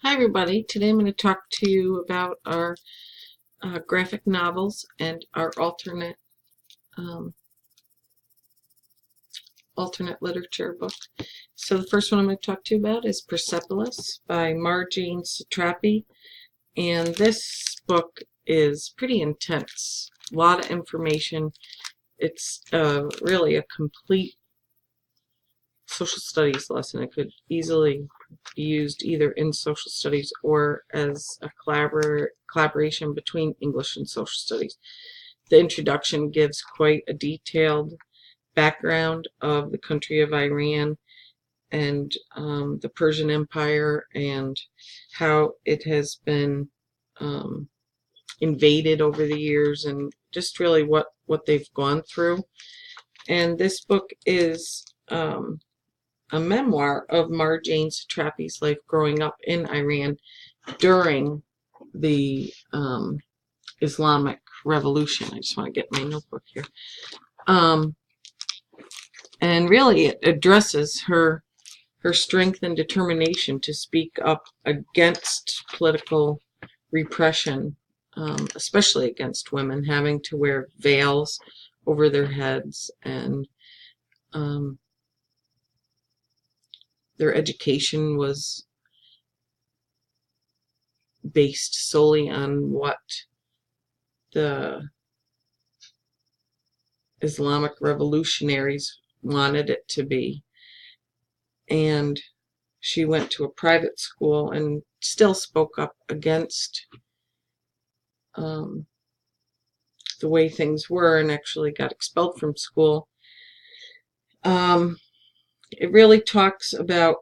Hi everybody, today I'm going to talk to you about our graphic novels and our um, alternate literature book. So the first one I'm going to talk to you about is Persepolis by Marjane Satrapi, and this book is pretty intense. A lot of information. It's really a complete social studies lesson. It could easily be used either in social studies or as a collaboration between English and social studies. The introduction gives quite a detailed background of the country of Iran and the Persian Empire and how it has been invaded over the years, and just really what they've gone through. And this book is a memoir of Marjane Satrapi's life growing up in Iran during the Islamic Revolution. I just want to get my notebook here. And really it addresses her strength and determination to speak up against political repression, especially against women having to wear veils over their heads, and their education was based solely on what the Islamic revolutionaries wanted it to be. And she went to a private school and still spoke up against the way things were, and actually got expelled from school. It really talks about,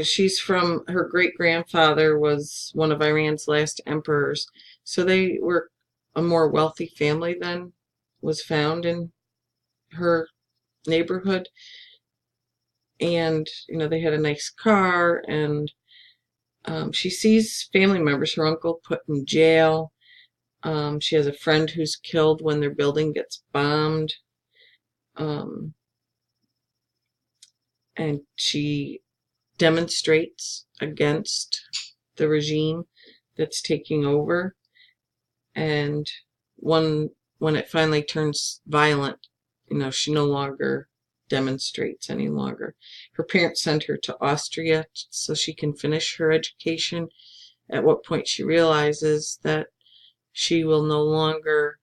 she's from, her great-grandfather was one of Iran's last emperors, so they were a more wealthy family than was found in her neighborhood. And they had a nice car, and she sees family members, her uncle put in jail. She has a friend who's killed when their building gets bombed. And she demonstrates against the regime that's taking over. And when it finally turns violent, she no longer demonstrates any longer. Her parents sent her to Austria so she can finish her education, at what point she realizes that she will no longer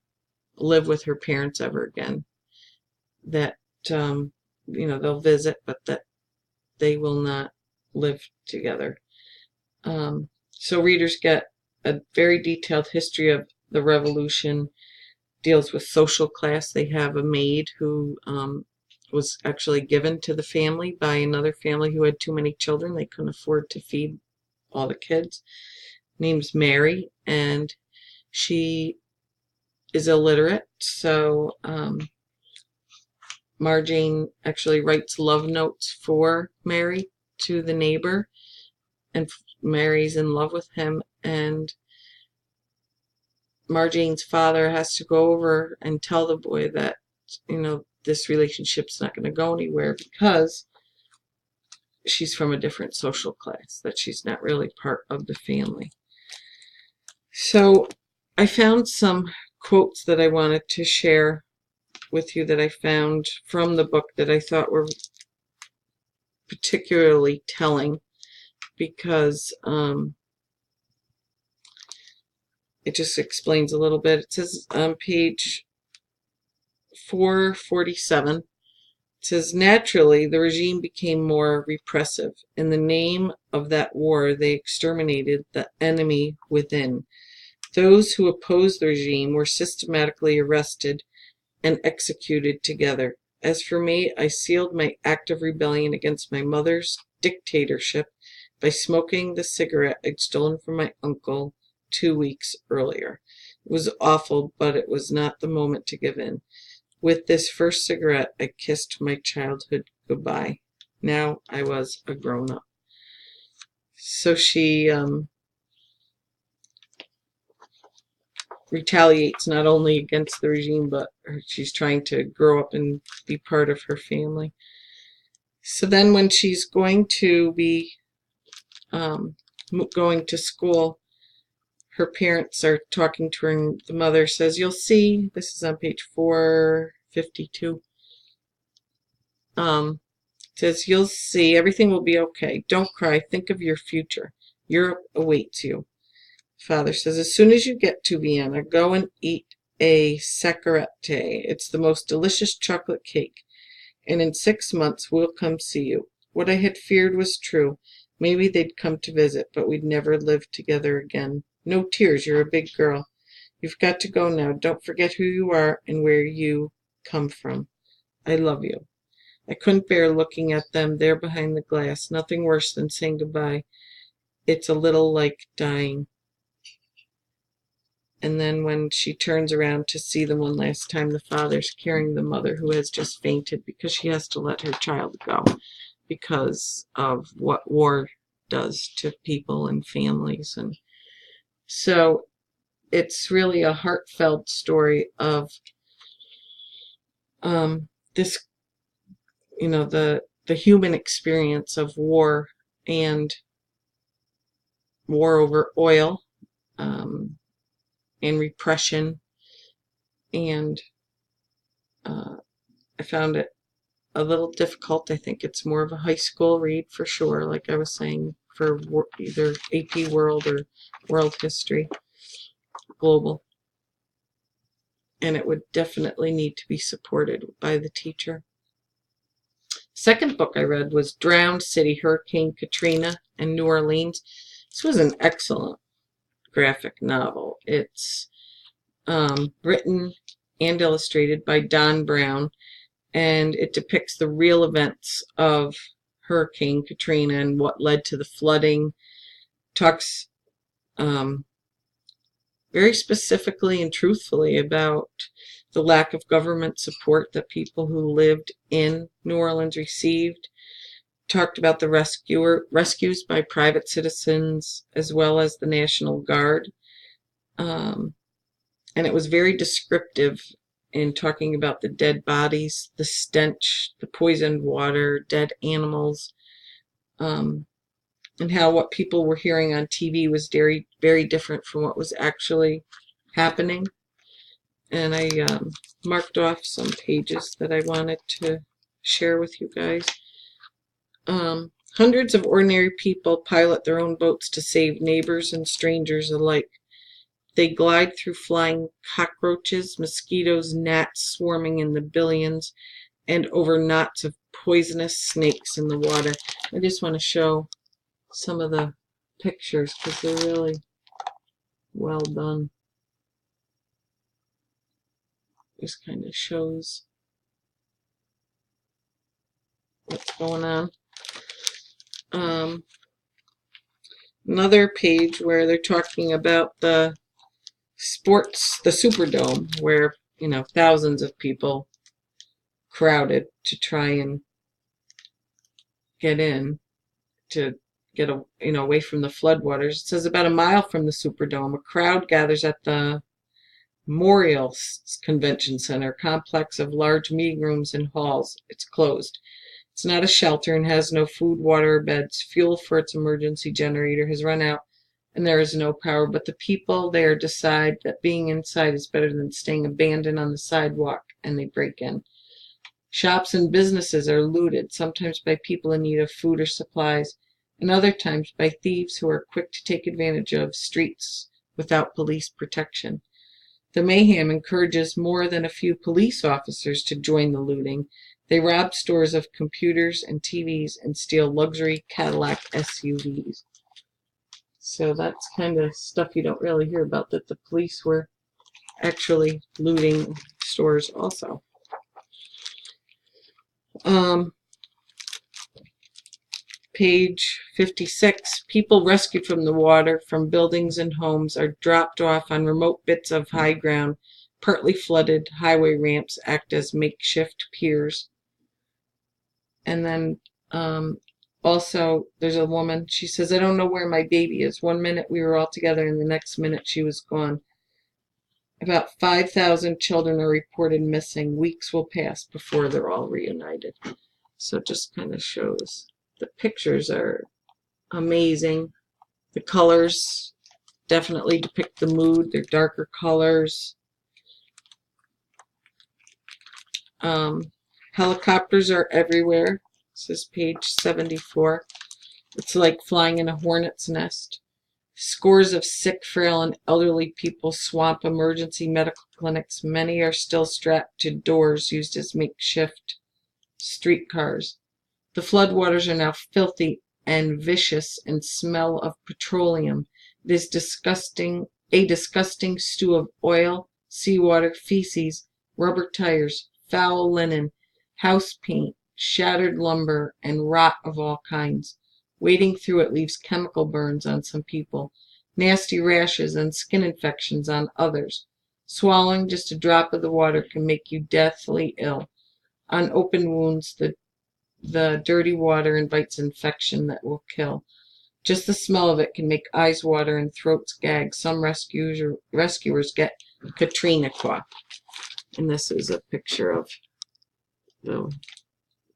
live with her parents ever again. That, they'll visit, but that they will not live together. So readers get a very detailed history of the revolution, deals with social class. They have a maid who was actually given to the family by another family who had too many children. They couldn't afford to feed all the kids. Name's Mary, and she is illiterate, so Marjane actually writes love notes for Mary to the neighbor, and Mary's in love with him, and Marjane's father has to go over and tell the boy that, this relationship's not going to go anywhere because she's from a different social class, that she's not really part of the family. So I found some quotes that I wanted to share with you that I found from the book that I thought were particularly telling, because it just explains a little bit. It says on page 447, it says, naturally, the regime became more repressive. In the name of that war, they exterminated the enemy within. Those who opposed the regime were systematically arrested and executed together. As for me, I sealed my act of rebellion against my mother's dictatorship by smoking the cigarette I'd stolen from my uncle 2 weeks earlier. It was awful, but it was not the moment to give in. With this first cigarette, I kissed my childhood goodbye. Now I was a grown-up. So she retaliates not only against the regime, but she's trying to grow up and be part of her family. So then when she's going to be going to school, her parents are talking to her, and the mother says, "You'll see." This is on page 452. Says, "You'll see. Everything will be okay. Don't cry. Think of your future. Europe awaits you." Father says, "As soon as you get to Vienna, go and eat a Saccarette. It's the most delicious chocolate cake. And in 6 months we'll come see you." What I had feared was true. Maybe they'd come to visit, but we'd never live together again. No tears. You're a big girl. You've got to go now. Don't forget who you are and where you come from. I love you. I couldn't bear looking at them there behind the glass. Nothing worse than saying goodbye. It's a little like dying. And then when she turns around to see them one last time, the father's carrying the mother, who has just fainted because she has to let her child go because of what war does to people and families. And so it's really a heartfelt story of this, the human experience of war and war over oil, and repression. And I found it a little difficult. I think it's more of a high school read for sure, like I was saying, for either AP World or World History Global. And it would definitely need to be supported by the teacher. Second book I read was Drowned City, Hurricane Katrina and New Orleans. This was an excellent graphic novel. It's written and illustrated by Don Brown, and it depicts the real events of Hurricane Katrina and what led to the flooding. Talks very specifically and truthfully about the lack of government support that people who lived in New Orleans received. Talked about the rescues by private citizens as well as the National Guard. And it was very descriptive in talking about the dead bodies, the stench, the poisoned water, dead animals, and how what people were hearing on TV was very, very different from what was actually happening. And I marked off some pages that I wanted to share with you guys. Hundreds of ordinary people pilot their own boats to save neighbors and strangers alike. They glide through flying cockroaches, mosquitoes, gnats swarming in the billions, and over knots of poisonous snakes in the water. I just want to show some of the pictures because they're really well done. Just kind of shows what's going on. Another page where they're talking about the sports, the Superdome, where thousands of people crowded to try and get in to get away from the floodwaters. It says about a mile from the Superdome, a crowd gathers at the Memorial Convention Center complex of large meeting rooms and halls. It's closed. It's not a shelter and has no food, water, or beds. Fuel for its emergency generator has run out, and there is no power. But the people there decide that being inside is better than staying abandoned on the sidewalk, and they break in. Shops and businesses are looted, sometimes by people in need of food or supplies, and other times by thieves who are quick to take advantage of streets without police protection. The mayhem encourages more than a few police officers to join the looting. They rob stores of computers and TVs and steal luxury Cadillac SUVs. So that's kind of stuff you don't really hear about, that the police were actually looting stores also. Page 56, people rescued from the water from buildings and homes are dropped off on remote bits of high ground. Partly flooded highway ramps act as makeshift piers. And then also there's a woman, she says, "I don't know where my baby is. One minute we were all together and the next minute she was gone. About 5,000 children are reported missing. Weeks will pass before they're all reunited." So it just kind of shows. The pictures are amazing. The colors definitely depict the mood. They're darker colors. Helicopters are everywhere. This is page 74. It's like flying in a hornet's nest. Scores of sick, frail, and elderly people swamp emergency medical clinics. Many are still strapped to doors used as makeshift streetcars. The floodwaters are now filthy and vicious and smell of petroleum. It is a disgusting stew of oil, seawater, feces, rubber tires, foul linen, house paint, shattered lumber, and rot of all kinds. Wading through it leaves chemical burns on some people, nasty rashes and skin infections on others. Swallowing just a drop of the water can make you deathly ill. On open wounds, the dirty water invites infection that will kill. Just the smell of it can make eyes water and throats gag. Some rescuers get Katrina cough. And this is a picture of the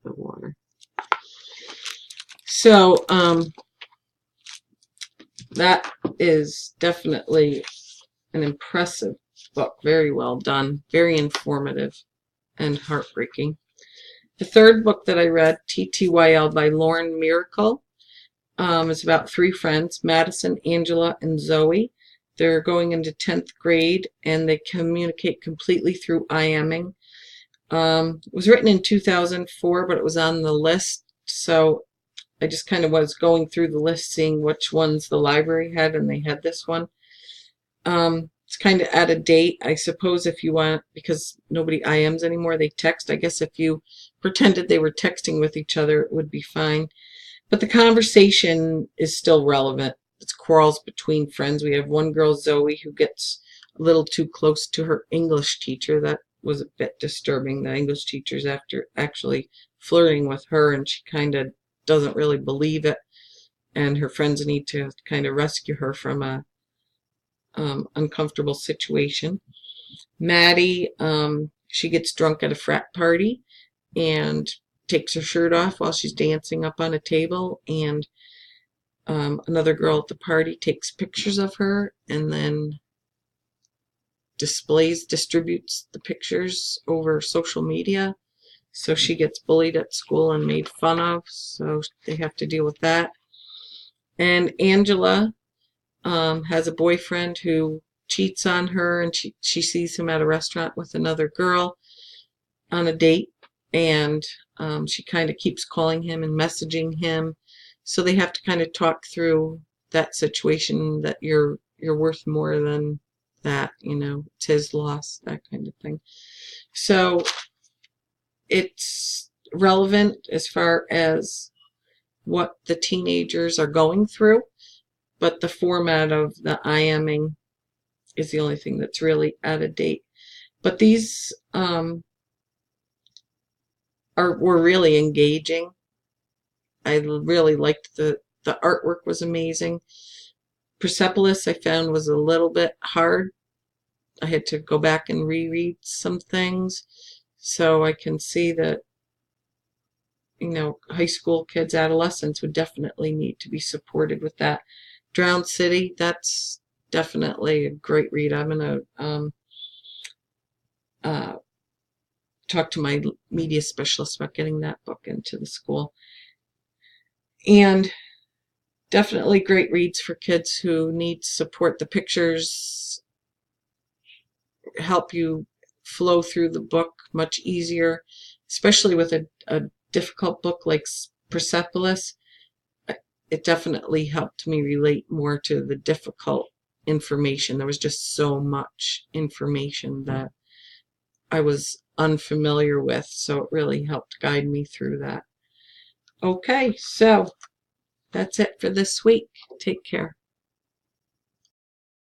water. So, that is definitely an impressive book. Very well done. Very informative and heartbreaking. The third book that I read, TTYL by Lauren Miracle, is about three friends, Madison, Angela, and Zoe. They're going into 10th grade, and they communicate completely through IMing. It was written in 2004, but it was on the list, so I just kind of was going through the list, seeing which ones the library had, and they had this one. It's kind of out of date, I suppose, if you want, because nobody IMs anymore, they text. I guess if you pretended they were texting with each other, it would be fine. But the conversation is still relevant. It's quarrels between friends. We have one girl, Zoe, who gets a little too close to her English teacher. That was a bit disturbing. The English teacher's after actually flirting with her, and she kind of doesn't really believe it. And her friends need to kind of rescue her from a uncomfortable situation. Maddie, she gets drunk at a frat party and takes her shirt off while she's dancing up on a table, and another girl at the party takes pictures of her and then distributes the pictures over social media. So she gets bullied at school and made fun of, so they have to deal with that. And Angela has a boyfriend who cheats on her, and she sees him at a restaurant with another girl on a date, and she kind of keeps calling him and messaging him. So they have to kind of talk through that situation, that you're worth more than that, it's his loss, that kind of thing. So it's relevant as far as what the teenagers are going through, but the format of the IMing is the only thing that's really out of date. But these were really engaging. I really liked the artwork was amazing. Persepolis I found was a little bit hard. I had to go back and reread some things, so I can see that high school kids, adolescents would definitely need to be supported with that. Drowned City, that's definitely a great read. I'm going to talk to my media specialist about getting that book into the school. And definitely great reads for kids who need support. The pictures help you flow through the book much easier, especially with a difficult book like Persepolis. It definitely helped me relate more to the difficult information. There was just so much information that I was unfamiliar with, so it really helped guide me through that. Okay, so that's it for this week. Take care.